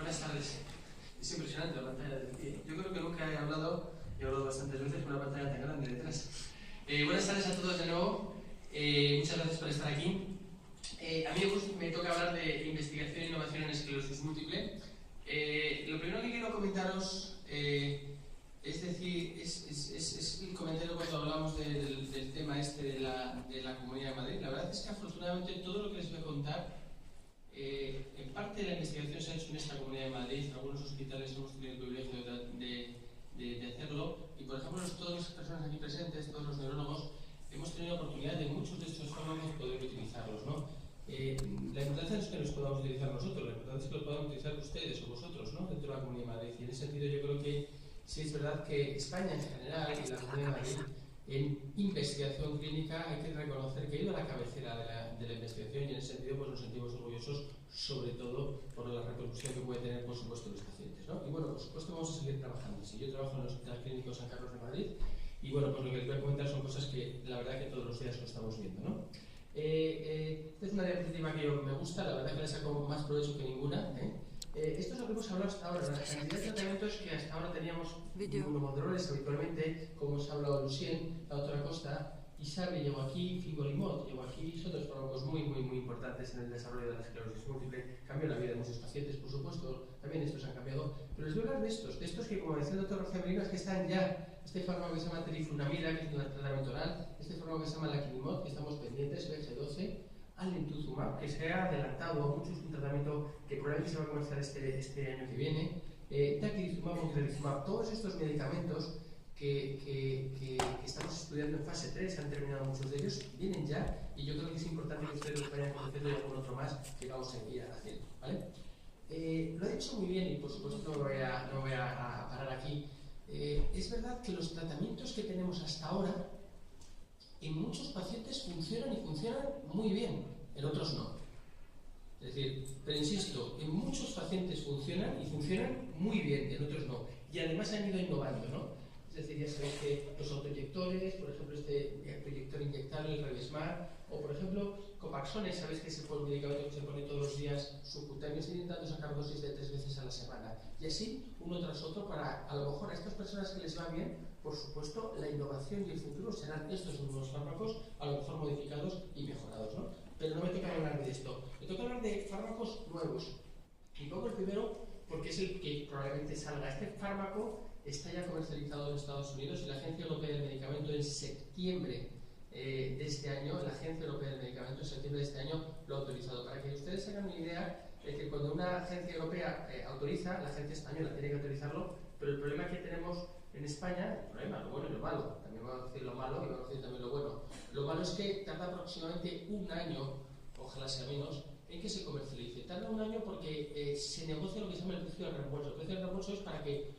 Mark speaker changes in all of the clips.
Speaker 1: Buenas tardes. Es impresionante la pantalla de aquí. Yo creo que nunca he hablado bastantes veces con una pantalla tan grande detrás. Buenas tardes a todos de nuevo. Muchas gracias por estar aquí. A mí me toca hablar de investigación e innovación en esclerosis múltiple. Lo primero que quiero comentaros, es el comentario cuando hablamos del tema este de la Comunidad de Madrid. La verdad es que afortunadamente todo lo que les voy a contar, en parte de la investigación se ha hecho en esta Comunidad de Madrid. Algunos hospitales hemos tenido el privilegio de hacerlo, y por ejemplo todas las personas aquí presentes, todos los neurólogos, hemos tenido la oportunidad de muchos de estos fármacos poder utilizarlos, ¿no? La importancia no es que los podamos utilizar nosotros, la importancia es que los podamos utilizar ustedes o vosotros, ¿no?, dentro de la Comunidad de Madrid. Y en ese sentido yo creo que sí es verdad que España en general y la Comunidad de Madrid en investigación clínica hay que reconocer que ha ido a la cabecera de la investigación, y en ese sentido pues nos sentimos orgullosos, sobre todo por la repercusión que puede tener, por supuesto, los pacientes, ¿no? Y bueno, por supuesto vamos a seguir trabajando. Si yo trabajo en el Hospital Clínico San Carlos de Madrid, y bueno, pues lo que les voy a comentar son cosas que la verdad que todos los días lo estamos viendo, ¿no? Esta es una diapositiva que me gusta, la verdad que le saco más provecho que ninguna, esto es lo que hemos hablado hasta ahora, la cantidad de tratamientos que hasta ahora teníamos inmunomodulares habitualmente, como os ha hablado Lucien, la doctora Costa, Isabe llegó aquí, Fingolimod llegó aquí, son dos fármacos muy importantes en el desarrollo de la esclerosis múltiple, cambió la vida de muchos pacientes, por supuesto, también estos han cambiado, pero les voy a hablar de estos que, como decía el doctor García Merino, es que están ya, este fármaco que se llama teriflunomida, que es un tratamiento oral, este fármaco que se llama laquinimod, que estamos pendientes, BG12, alemtuzumab, que se ha adelantado a muchos, un tratamiento que probablemente se va a comenzar este año que viene, taclizumab o clelizumab, todos estos medicamentos que estamos estudiando en fase 3, han terminado muchos de ellos, vienen ya, y yo creo que es importante que ustedes los vayan conociendo, y algún otro más que vamos a ir haciendo, ¿vale? Lo he dicho muy bien, y por supuesto no voy a parar aquí. Es verdad que los tratamientos que tenemos hasta ahora en muchos pacientes funcionan, y funcionan muy bien, en otros no. Es decir, pero insisto, en muchos pacientes funcionan, y funcionan muy bien, en otros no. Y además han ido innovando, ¿no? Es decir, ya sabéis que los autoinyectores, por ejemplo este autoinyector inyectable, el Revesmar, o por ejemplo Copaxone, sabéis que es el medicamento que se pone todos los días subcutáneo, están intentando sacar dosis de 3 veces a la semana. Y así, uno tras otro, para a lo mejor a estas personas que les va bien, por supuesto, la innovación y el futuro serán estos nuevos fármacos, a lo mejor modificados y mejorados, ¿no? Pero no me toca hablar de esto, me toca hablar de fármacos nuevos. Y pongo el primero porque es el que probablemente salga. Este fármaco está ya comercializado en Estados Unidos, y la Agencia Europea del Medicamento en septiembre de este año, la Agencia Europea del Medicamento en septiembre de este año lo ha autorizado. Para que ustedes hagan una idea, es que cuando una agencia europea autoriza, la agencia española tiene que autorizarlo, pero el problema que tenemos en España, el problema, lo bueno y lo malo, también vamos a decir lo malo y vamos a decir también lo bueno. Lo malo es que tarda aproximadamente un año, ojalá sea menos, en que se comercialice. Tarda un año porque se negocia lo que se llama el precio de reembolso. El precio de reembolso es para que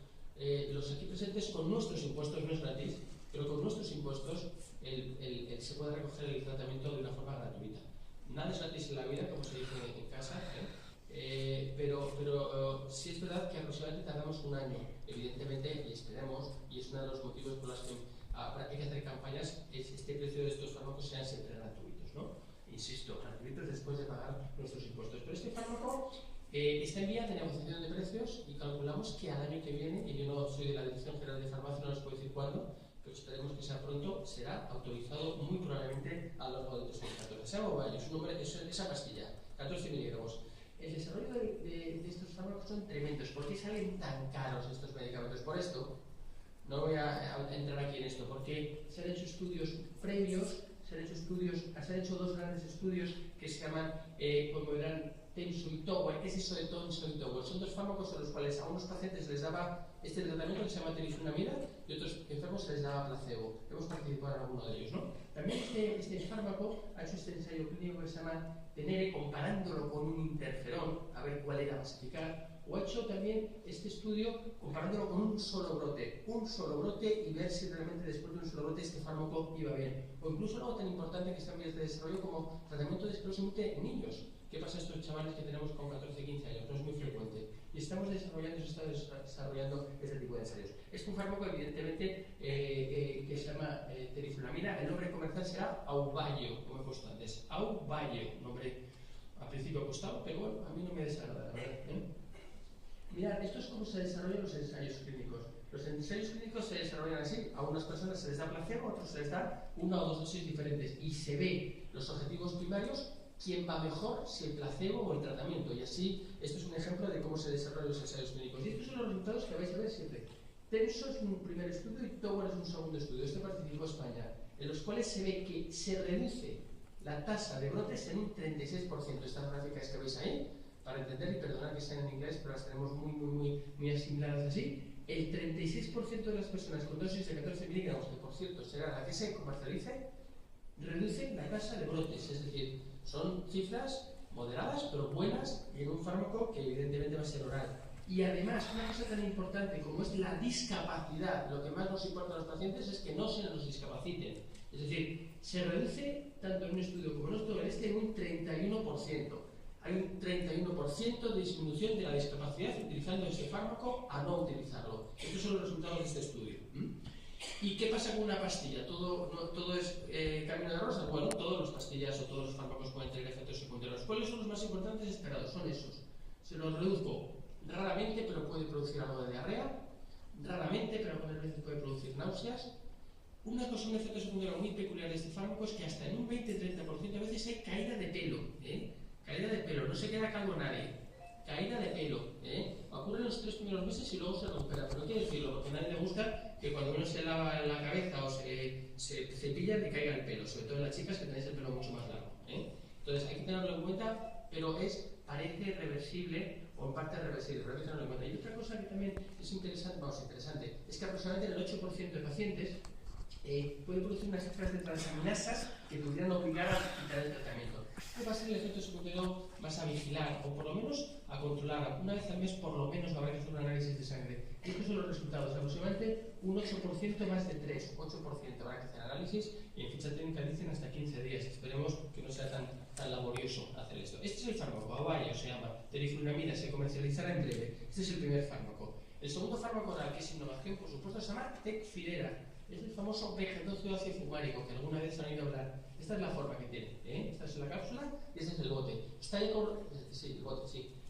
Speaker 1: los aquí presentes, con nuestros impuestos, no es gratis, pero con nuestros impuestos se puede recoger el tratamiento de una forma gratuita. Nada es gratis en la vida, como se dice en casa, pero sí es verdad que aproximadamente tardamos un año, evidentemente, y esperemos, y es uno de los motivos por los que hay que hacer campañas, es este precio de estos fármacos sean siempre gratuitos, ¿no? Insisto, gratuitos después de pagar nuestros impuestos. Pero este fármaco está en vía de negociación de precios, y calculamos que al año que viene, y yo no soy de la Dirección General de Farmacia, no les puedo decir cuándo, pero esperemos que sea pronto, será autorizado muy probablemente a lo largo de 2014. Se llama Ovayo, su nombre es esa pastilla, 14 miligramos. El desarrollo de estos fármacos son tremendos. ¿Por qué salen tan caros estos medicamentos? Por esto, no voy a entrar aquí en esto, porque se han hecho estudios previos, se han hecho dos grandes estudios que se llaman, como verán, Tenso y Tower. ¿Qué es eso de Tenso y Tower? Son dos fármacos en los cuales a unos pacientes les daba este tratamiento que se llama teriflunomida, y a otros enfermos se les daba placebo. Hemos participado en alguno de ellos, ¿no? También este fármaco ha hecho este ensayo clínico que se llama Tenere, comparándolo con un interferón, a ver cuál era más eficaz. O ha hecho también este estudio comparándolo con un solo brote, y ver si realmente después de un solo brote este fármaco iba bien. O incluso algo tan importante que está en vías de desarrollo como tratamiento de esclerosis múltiple en niños. ¿Qué pasa a estos chavales que tenemos con 14, 15 años? No es muy frecuente. Y estamos desarrollando este tipo de ensayos. Es un fármaco, evidentemente, que se llama teriflunomida. El nombre comercial será Auvallo, como he puesto antes. Auvallo, nombre a principio costado, pero bueno, a mí no me desagrada, la verdad, Mirad, esto es como se desarrollan los ensayos clínicos. Los ensayos clínicos se desarrollan así. A unas personas se les da placebo, a otros se les da una o dos dosis diferentes. Y se ve los objetivos primarios, quién va mejor, si el placebo o el tratamiento. Y así, esto es un ejemplo de cómo se desarrollan los ensayos clínicos. Y estos son los resultados que vais a ver siempre. Tenso es un primer estudio y Tower es un segundo estudio. Este participó España, en los cuales se ve que se reduce la tasa de brotes en un 36%. Estas gráficas que veis ahí, para entender, y perdonad que sean en inglés, pero las tenemos muy asimiladas así, el 36% de las personas con dosis de 14 miligramos, que por cierto será la que se comercialice, reducen la tasa de brotes. Es decir, son cifras moderadas, pero buenas, y en un fármaco que evidentemente va a ser oral. Y además, una cosa tan importante como es la discapacidad, lo que más nos importa a los pacientes es que no se nos discapaciten. Es decir, se reduce tanto en un estudio como en otro, en este en un 31%. Hay un 31% de disminución de la discapacidad utilizando ese fármaco a no utilizarlo. Estos son los resultados de este estudio. ¿Y qué pasa con una pastilla? ¿Todo es camino de rosas? Bueno, todas las pastillas o todos los fármacos pueden tener efectos secundarios. ¿Cuáles son los más importantes esperados? Son esos. Se los reduzco raramente, pero puede producir algo de diarrea. Raramente, pero algunas veces puede producir náuseas. Una cosa, un efecto secundario muy peculiar de este fármaco es que hasta en un 20-30% a veces hay caída de pelo. Caída de pelo, no se queda calvo nadie. Caída de pelo. Ocurre en los 3 primeros meses y luego se recupera. Pero no quiero decirlo, porque a nadie le gusta que cuando uno se lava la cabeza o se cepilla le caiga el pelo, sobre todo en las chicas que tenéis el pelo mucho más largo. Entonces hay que tenerlo en cuenta, pero parece reversible o en parte reversible, pero hay que tenerlo en cuenta. Y otra cosa que también es interesante, es que aproximadamente el 8% de pacientes puede producir unas cifras de transaminasas que pudieran obligar a quitar el tratamiento. ¿Qué va a ser el efecto secundario? Vas a vigilar o por lo menos a controlar. Una vez al mes por lo menos habrá que hacer un análisis de sangre. Estos son los resultados. Aproximadamente un 8% más de 3, 8% habrá que hacer análisis y en ficha técnica dicen hasta 15 días. Esperemos que no sea tan laborioso hacer esto. Este es el fármaco, Avaya se llama, teriflunomida, se comercializará en breve. Este es el primer fármaco. El segundo fármaco oral, que es innovación, por supuesto, se llama Tecfidera. Es el famoso vegetócido ácido fumarico, que alguna vez se han oído hablar. Esta es la forma que tiene. Esta es la cápsula y este es el bote.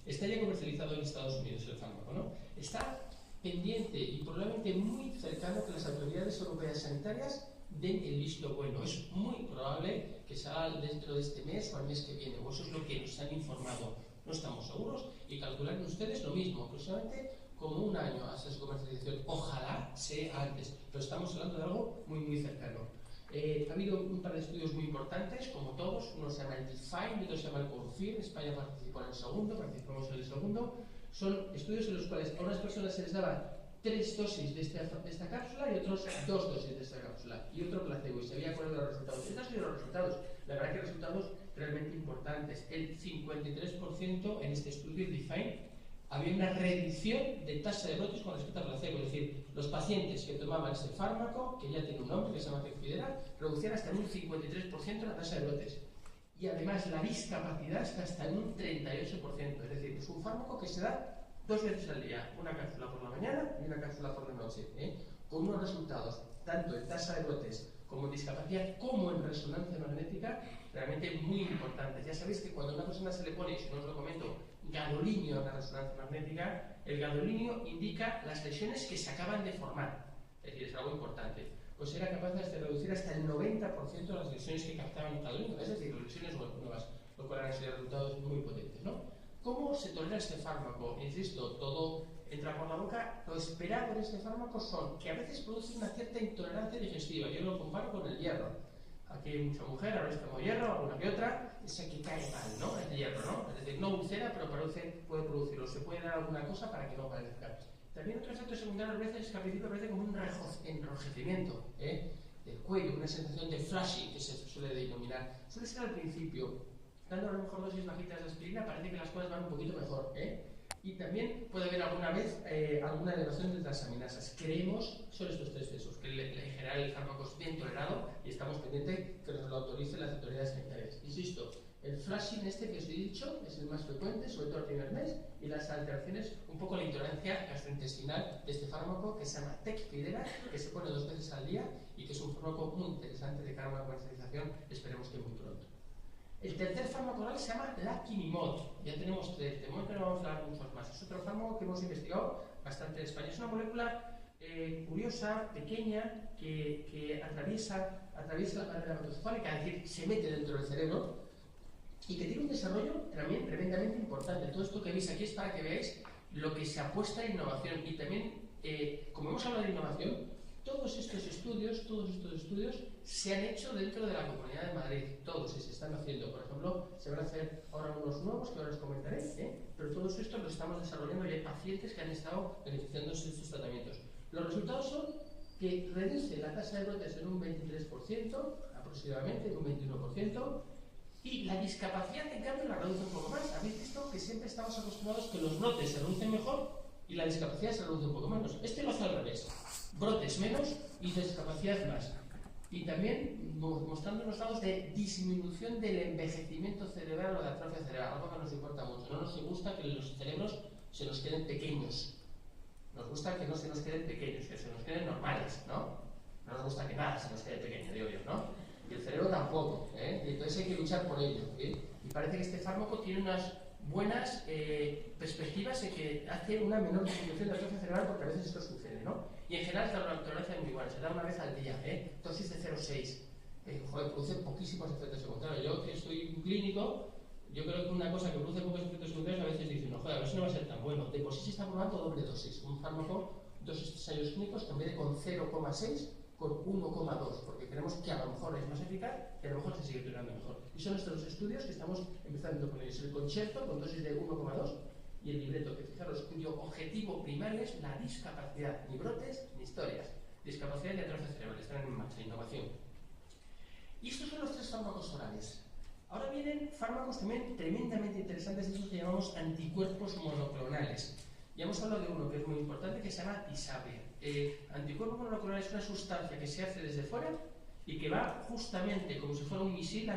Speaker 1: Está ya comercializado en Estados Unidos el fármaco, ¿no? Está pendiente y probablemente muy cercano que las autoridades europeas sanitarias den el visto bueno. Es muy probable que salga dentro de este mes o el mes que viene, o eso es lo que nos han informado. No estamos seguros y calculan ustedes lo mismo, aproximadamente como un año hasta su comercialización. Ojalá sea antes, pero estamos hablando de algo muy cercano. Ha habido un par de estudios muy importantes, como todos. Uno se llama el DEFINE y otro se llama el CONFIR. España participó en el segundo, participamos en el segundo. Son estudios en los cuales a unas personas se les daba 3 dosis de esta cápsula y otros 2 dosis de esta cápsula y otro placebo, y se veía cuáles eran los resultados. Estos han sido los resultados, la verdad que resultados realmente importantes. El 53% en este estudio DEFINE había una reducción de tasa de brotes con respecto al placebo, es decir, los pacientes que tomaban este fármaco, que ya tiene un nombre que se llama Tecfidera, reducían hasta en un 53% la tasa de brotes. Y además la discapacidad está hasta en un 38%, es decir, es un fármaco que se da 2 veces al día, una cápsula por la mañana y una cápsula por la noche, con unos resultados, tanto en tasa de brotes como en discapacidad, como en resonancia magnética, realmente muy importantes. Ya sabéis que cuando a una persona se le pone, si no os lo comento, gadolinio en la resonancia magnética, el gadolinio indica las lesiones que se acaban de formar, es decir, es algo importante. Pues era capaz de reducir hasta el 90% de las lesiones que captaban el gadolinio, es decir, lesiones nuevas, lo cual han sido resultados muy potentes, ¿no? ¿Cómo se tolera este fármaco? Insisto, todo entra por la boca. Lo esperado en este fármaco son que a veces produce una cierta intolerancia digestiva. Yo lo comparo con el hierro. Aquí hay mucha mujer, habréis tomado hierro, alguna que otra, esa que cae mal, ¿no? El hierro, ¿no? Es decir, no ulcera, pero puede producirlo. Se puede dar alguna cosa para que no parezca. También otro efecto secundario a veces es que al principio parece como un enrojecimiento del cuello, una sensación de flashing que se suele denominar. Suele ser al principio. Dando a lo mejor dosis bajitas de aspirina parece que las cosas van un poquito mejor, Y también puede haber alguna vez alguna elevación de transaminasas. Creemos, son estos 3 excesos, que en general el fármaco es bien tolerado y estamos pendientes que nos lo autoricen las autoridades sanitarias. Insisto, el flashing que os he dicho es el más frecuente, sobre todo el primer mes, y las alteraciones, un poco la intolerancia gastrointestinal de este fármaco que se llama Tecfidera, que se pone 2 veces al día y que es un fármaco muy interesante de cara a una comercialización, esperemos que muy pronto. El tercer fármaco oral se llama Laquimimod. Ya tenemos 3, de momento no vamos a dar muchos más. Es otro fármaco que hemos investigado bastante en España. Es una molécula curiosa, pequeña, que atraviesa la barrera hematoencefálica, es decir, se mete dentro del cerebro y que tiene un desarrollo también tremendamente importante. Todo esto que veis aquí es para que veáis lo que se apuesta en innovación y también, como hemos hablado de innovación, todos estos estudios se han hecho dentro de la Comunidad de Madrid, todos se están haciendo. Por ejemplo, se van a hacer ahora unos nuevos que ahora os comentaré, pero todos estos los estamos desarrollando y hay pacientes que han estado beneficiándose de estos tratamientos. Los resultados son que reduce la tasa de brotes en un 23%, aproximadamente, en un 21%, y la discapacidad, en cambio, la reduce un poco más. Habéis visto que siempre estamos acostumbrados que los brotes se reducen mejor y la discapacidad se reduce un poco menos. Este lo hace al revés. Brotes menos y discapacidad más. Y también mostrando los dados de disminución del envejecimiento cerebral o de atrofia cerebral, algo que nos importa mucho. No nos gusta que los cerebros se nos queden pequeños. Nos gusta que no se nos queden pequeños, que se nos queden normales, ¿no? No nos gusta que nada se nos quede pequeño, digo yo, ¿no? Y el cerebro tampoco, y entonces hay que luchar por ello. Y parece que este fármaco tiene unas buenas perspectivas en que hace una menor disminución de atrofia cerebral, porque a veces esto sucede, ¿no? Y en general la tolerancia es muy buena, se da una vez al día, dosis de 0,6. Produce poquísimos efectos secundarios. Yo que soy un clínico, yo creo que una cosa que produce pocos efectos secundarios a veces dicen, no, joder, a ver si no va a ser tan bueno. De por sí se está probando doble dosis, un fármaco, 2 ensayos clínicos, que en vez de con 0,6, con 1,2, porque creemos que a lo mejor es más eficaz y a lo mejor se sigue tolerando mejor. Y son estos los estudios que estamos empezando con ellos. El concierto, con dosis de 1,2, y el libreto, que fijaros, cuyo objetivo primario es la discapacidad, ni brotes ni historias. Discapacidad y atrofia cerebral, están en marcha, innovación. Y estos son los 3 fármacos orales. Ahora vienen fármacos también tremendamente interesantes, esos que llamamos anticuerpos monoclonales. Ya hemos hablado de uno que es muy importante, que se llama Tisabria. Anticuerpo monoclonal es una sustancia que se hace desde fuera y que va justamente como si fuera un misil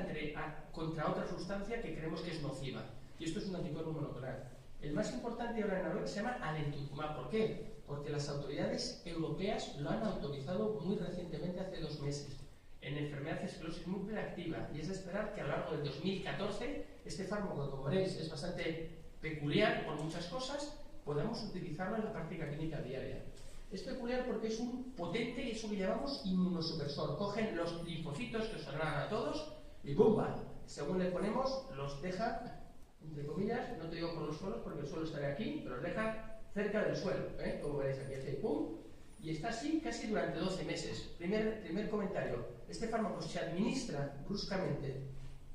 Speaker 1: contra otra sustancia que creemos que es nociva. Y esto es un anticuerpo monoclonal. El más importante ahora en la web se llama alemtuzumab. ¿Por qué? Porque las autoridades europeas lo han autorizado muy recientemente, hace 2 meses, en enfermedad de esclerosis múltiple activa. Y es de esperar que a lo largo del 2014, este fármaco, como veréis, es bastante peculiar por muchas cosas, podamos utilizarlo en la práctica clínica diaria. Es peculiar porque es un potente, eso que llamamos inmunosupresor. Cogen los linfocitos que os sonarán a todos y ¡pumba! Según le ponemos, los deja, entre comillas, no te digo por los suelos porque el suelo estará aquí, pero los deja cerca del suelo, como veréis aquí, hace ¡pum! Y está así casi durante 12 meses. Primer comentario, este fármaco se administra bruscamente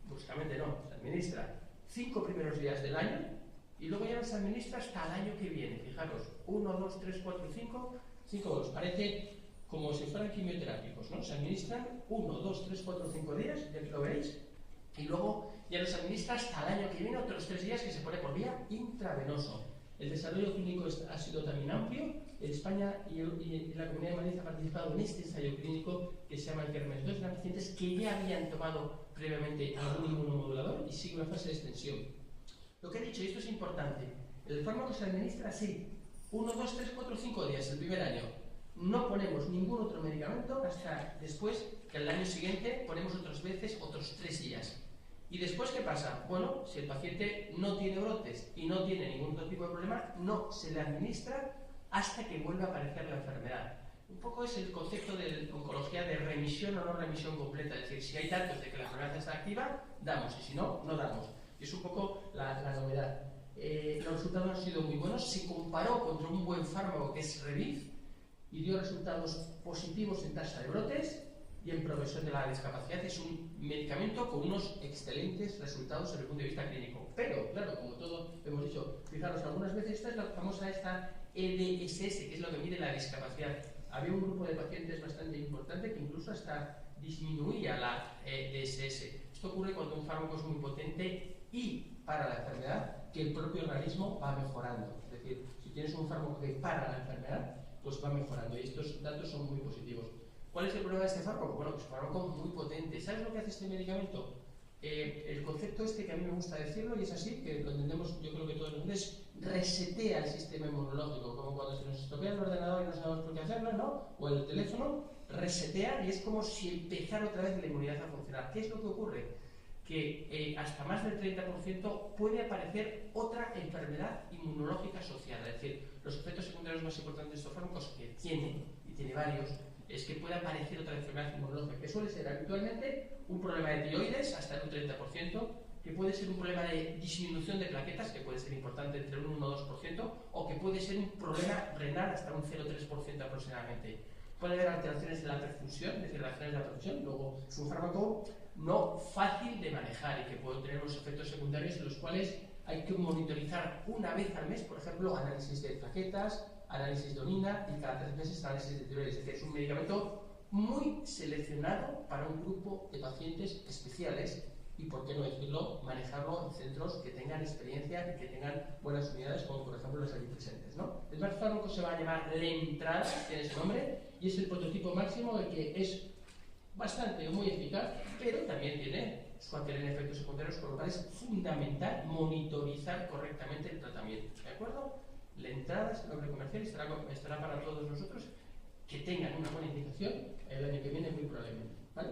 Speaker 1: no, se administra 5 primeros días del año y luego ya no se administra hasta el año que viene. Fijaros, 1, 2, 3, 4, 5, 5 parece como si fueran quimioterápicos, ¿no? Se administran 1, 2, 3, 4, 5 días, ya que lo veréis, y luego ya no se administra hasta el año que viene, otros 3 días que se pone por vía intravenoso. El desarrollo clínico ha sido también amplio. En España y la Comunidad de Madrid ha participado en este ensayo clínico que se llama el Kermes 2, eran pacientes que ya habían tomado previamente algún inmunomodulador y sigue una fase de extensión. Lo que he dicho, y esto es importante, el fármaco se administra así, 1, 2, 3, 4, 5 días, el primer año. No ponemos ningún otro medicamento hasta después, que el año siguiente ponemos otras veces otros 3 días. ¿Y después qué pasa? Bueno, si el paciente no tiene brotes y no tiene ningún otro tipo de problema, no se le administra hasta que vuelva a aparecer la enfermedad. Un poco es el concepto de oncología de remisión o no remisión completa, es decir, si hay datos de que la enfermedad está activa, damos, y si no, no damos. Y es un poco la novedad. Los resultados han sido muy buenos, se comparó contra un buen fármaco que es Reviv y dio resultados positivos en tasa de brotes y en progresión de la discapacidad. Es un medicamento con unos excelentes resultados desde el punto de vista clínico. Pero, claro, como todo hemos dicho, fijaros, algunas veces esta es la famosa EDSS, que es lo que mide la discapacidad. Había un grupo de pacientes bastante importante que incluso hasta disminuía la EDSS. Esto ocurre cuando un fármaco es muy potente y para la enfermedad que el propio organismo va mejorando. Es decir, si tienes un fármaco que para la enfermedad, pues va mejorando. Y estos datos son muy positivos. ¿Cuál es el problema de este fármaco? Bueno, pues un fármaco muy potente. ¿Sabes lo que hace este medicamento? El concepto este que a mí me gusta decirlo, y es así, que lo entendemos yo creo que todo el mundo, es resetea el sistema inmunológico, como cuando se nos estropea el ordenador y no sabemos por qué hacerlo, ¿no? O el teléfono, resetea y es como si empezara otra vez la inmunidad a funcionar. ¿Qué es lo que ocurre? que hasta más del 30% puede aparecer otra enfermedad inmunológica asociada. Es decir, los efectos secundarios más importantes de estos fármacos que tiene, y tiene varios, es que puede aparecer otra enfermedad inmunológica, que suele ser habitualmente un problema de tiroides, hasta un 30%, que puede ser un problema de disminución de plaquetas, que puede ser importante entre un 1 o 2%, o que puede ser un problema renal hasta un 0,3% aproximadamente. Puede haber alteraciones de la perfusión, es decir, alteraciones de la perfusión. Luego, es un fármaco no fácil de manejar y que puede tener unos efectos secundarios en los cuales hay que monitorizar una vez al mes, por ejemplo, análisis de plaquetas, análisis de orina y cada 3 meses análisis de tiroides. Es decir, es un medicamento muy seleccionado para un grupo de pacientes especiales y, por qué no decirlo, manejarlo en centros que tengan experiencia y que tengan buenas unidades, como por ejemplo las aquí presentes, ¿no? El primer fármaco se va a llamar Lentrada, tiene ese nombre, y es el prototipo máximo de que es bastante muy eficaz, pero también tiene efectos secundarios, por lo cual es fundamental monitorizar correctamente el tratamiento, ¿de acuerdo? Lentrada es el nombre comercial y estará para todos nosotros que tengan una buena indicación el año que viene muy probablemente, ¿vale?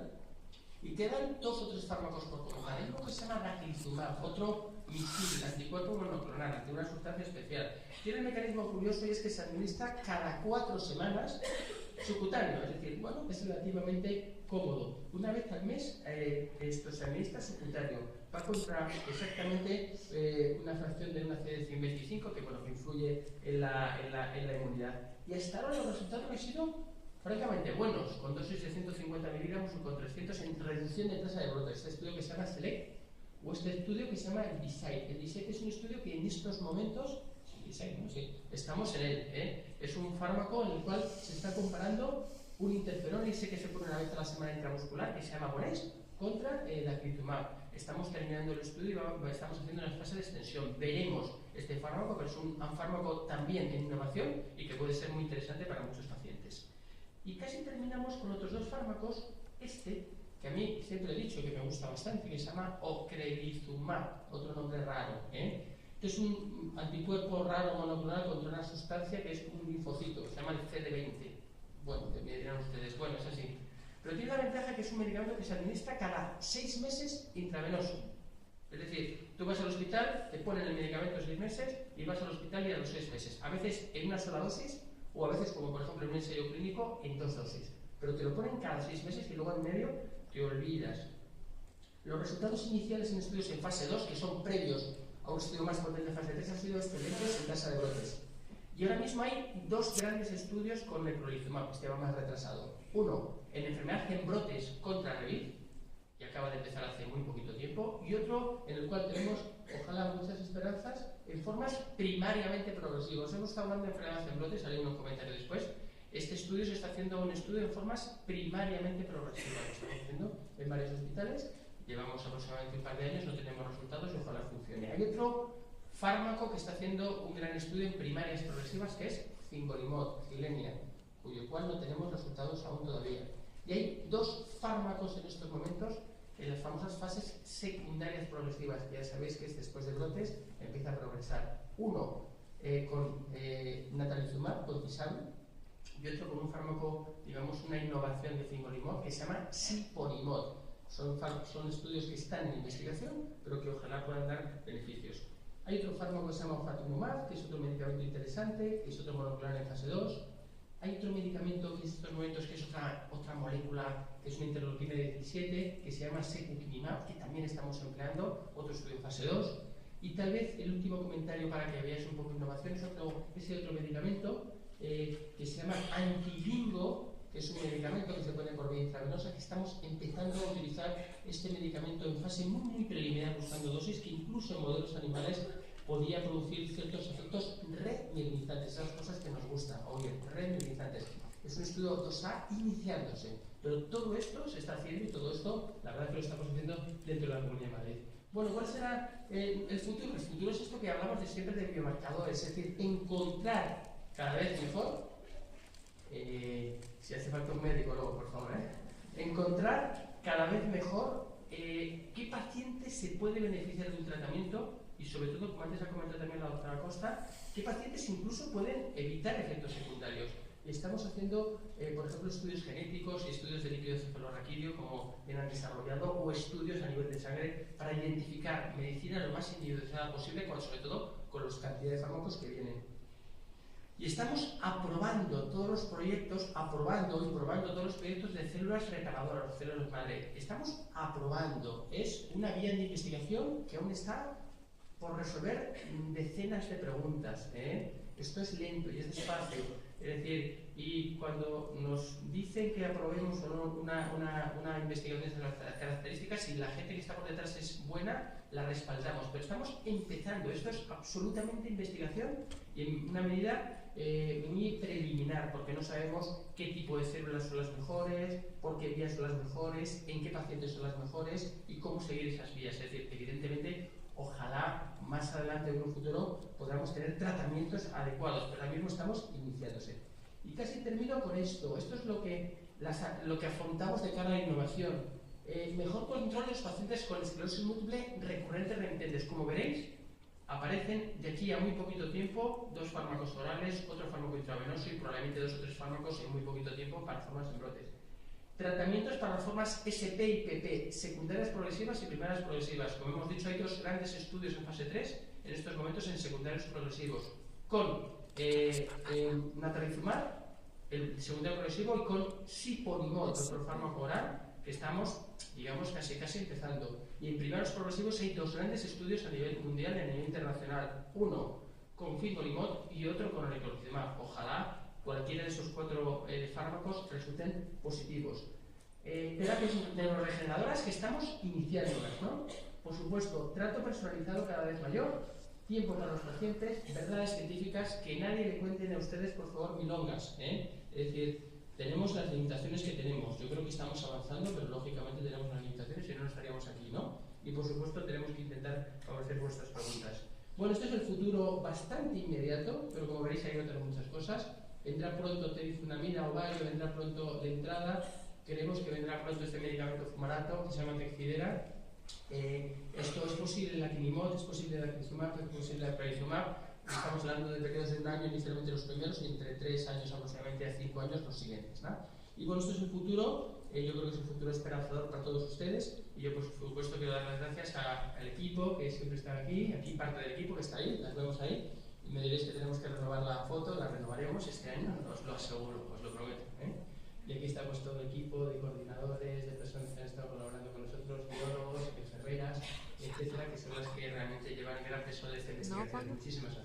Speaker 1: Y quedan 2 o 3 fármacos por comentar. Hay uno que se llama Daclizumab, otro misil, anticuerpo monoclonal, ante una sustancia especial. Tiene un mecanismo curioso y es que se administra cada 4 semanas subcutáneo, es decir, bueno, es relativamente cómodo. Una vez al mes esto se administra subcutáneo. Va contra exactamente una fracción de una CD125 que, bueno, que influye en la inmunidad. Y hasta ahora los resultados han sido francamente buenos, con dosis de 150 miligramos y con 300 en reducción de tasa de brote. Este estudio que se llama SELECT o este estudio que se llama el DECIDE. El DECIDE es un estudio que en estos momentos, estamos en él. Es un fármaco en el cual se está comparando un interferón, y sé que se pone una vez a la semana intramuscular, que se llama Bonés, contra Daclizumab. Estamos terminando el estudio y estamos haciendo una fase de extensión. Veremos este fármaco, pero es un fármaco también en innovación y que puede ser muy interesante para muchos pacientes. Y casi terminamos con otros 2 fármacos, que a mí siempre he dicho que me gusta bastante, que se llama Ocrelizumab, otro nombre raro, que es un anticuerpo raro monoclonal contra una sustancia que es un linfocito, se llama el CD20. Bueno, me dirán ustedes, bueno, es así. Pero tiene la ventaja que es un medicamento que se administra cada 6 meses intravenoso. Es decir, tú vas al hospital, te ponen el medicamento 6 meses y vas al hospital y a los 6 meses. A veces en una sola dosis, o a veces, como por ejemplo en un ensayo clínico, en 2 dosis. Pero te lo ponen cada 6 meses y luego en medio te olvidas. Los resultados iniciales en estudios en fase 2, que son previos a un estudio más potente en fase 3, han sido excelentes en tasa de brotes. Y ahora mismo hay 2 grandes estudios con Ocrelizumab, que este va más retrasado. Uno, en enfermedad en brotes contra Revit, que acaba de empezar hace muy poquito tiempo, y otro en el cual tenemos, ojalá, muchas esperanzas, en formas primariamente progresivas. Hemos estado hablando de enfermedad en brotes, haré unos comentarios después. Este estudio se está haciendo un estudio en formas primariamente progresivas. Lo estamos haciendo en varios hospitales. Llevamos aproximadamente un par de años, no tenemos resultados y ojalá funcione. Hay otro fármaco que está haciendo un gran estudio en primarias progresivas, que es Fingolimod, Gilenya, cuyo cual no tenemos resultados aún todavía. Y hay 2 fármacos en estos momentos en las famosas fases secundarias progresivas, que ya sabéis que es después de brotes empieza a progresar. Uno con Natalizumab, con Tisab, y otro con un fármaco, digamos, una innovación de Fingolimod que se llama Siponimod. Son estudios que están en investigación, pero que ojalá puedan dar beneficios. Hay otro fármaco que se llama Ofatumumab, que es otro medicamento interesante, que es otro monoclonal en fase 2. Hay otro medicamento que en estos momentos que es otra molécula, que es una interleuquina 17, que se llama Secukinumab, que también estamos empleando, otro estudio en fase 2. Y tal vez el último comentario para que veáis un poco de innovación es ese otro medicamento que se llama Antilingo, que es un medicamento que se pone por vía intravenosa, que estamos empezando a utilizar este medicamento en fase muy preliminar, buscando dosis que incluso en modelos animales podía producir ciertos efectos remielinizantes, esas cosas que nos gustan, oye, remielinizantes. Es un estudio 2A iniciándose, pero todo esto se está haciendo y todo esto, la verdad que lo estamos haciendo dentro de la Comunidad de Madrid. Bueno, ¿cuál será el futuro? El futuro es esto que hablamos de siempre de biomarcadores, es decir, encontrar cada vez mejor, si hace falta un médico luego, por favor, encontrar cada vez mejor qué paciente se puede beneficiar de un tratamiento y sobre todo, como antes ha comentado también la doctora Costa, qué pacientes incluso pueden evitar efectos secundarios. Estamos haciendo, por ejemplo, estudios genéticos y estudios de líquido cefalorraquídeo, como bien han desarrollado, o estudios a nivel de sangre para identificar medicina lo más individualizada posible, sobre todo con las cantidades de fármacos que vienen. Y estamos aprobando todos los proyectos, probando todos los proyectos de células reparadoras, células madre. Estamos aprobando. Es una vía de investigación que aún está por resolver decenas de preguntas. Esto es lento y es despacio. Es decir, y cuando nos dicen que aprobemos o no una investigación de esas características, si la gente que está por detrás es buena, la respaldamos. Pero estamos empezando. Esto es absolutamente investigación y en una medida muy preliminar, porque no sabemos qué tipo de células son las mejores, por qué vías son las mejores, en qué pacientes son las mejores y cómo seguir esas vías. Es decir, evidentemente, ojalá más adelante en un futuro podamos tener tratamientos adecuados, pero ahora mismo estamos iniciándose. Y casi termino con esto. Esto es lo que afrontamos de cara a la innovación. Mejor control de los pacientes con esclerosis múltiple recurrente remitentes. Como veréis, aparecen de aquí a muy poquito tiempo 2 fármacos orales, otro fármaco intravenoso y probablemente 2 o 3 fármacos en muy poquito tiempo para formas en brotes. Tratamientos para las formas SP y PP, secundarias progresivas y primeras progresivas. Como hemos dicho, hay 2 grandes estudios en fase 3 en estos momentos en secundarios progresivos, con natalizumab, el secundario progresivo, y con siponimod, otro fármaco oral, que estamos, digamos, casi empezando. Y en primeros progresivos hay 2 grandes estudios a nivel mundial y a nivel internacional. Uno con fingolimod y otro con eculizumab. Ojalá cualquiera de esos 4 fármacos resulten positivos. Terapias neuroregeneradoras que estamos iniciándolas, ¿no? Por supuesto, trato personalizado cada vez mayor, tiempo para los pacientes, verdades científicas, que nadie le cuenten a ustedes, por favor, milongas, Es decir, tenemos las limitaciones que tenemos. Yo creo que estamos avanzando, pero lógicamente tenemos las limitaciones y no estaríamos aquí, ¿no? Y por supuesto tenemos que intentar favorecer vuestras preguntas. Bueno, este es el futuro bastante inmediato, pero como veréis hay otras muchas cosas. Vendrá pronto terizumab ovario, vendrá pronto de entrada. Creemos que vendrá pronto este medicamento fumarato que se llama Tecfidera. Esto es posible en la quinimod, es posible en la eculizumab, es posible en la praizumab. Estamos hablando de periodos de 1 año, inicialmente los primeros, y entre 3 años aproximadamente a 5 años los siguientes, ¿no? Y bueno, esto es el futuro. Yo creo que es un futuro esperanzador para todos ustedes. Y yo, por supuesto, quiero dar las gracias al equipo que siempre está aquí parte del equipo que está ahí, las vemos ahí. Y me diréis que tenemos que renovar la foto, la renovaremos este año, os lo aseguro, os lo prometo. Y aquí está pues todo el equipo de coordinadores, de personas que han estado colaborando con nosotros, biólogos, enfermeras, etcétera, que son las que realmente llevan gran peso de esta investigación. Muchísimas gracias.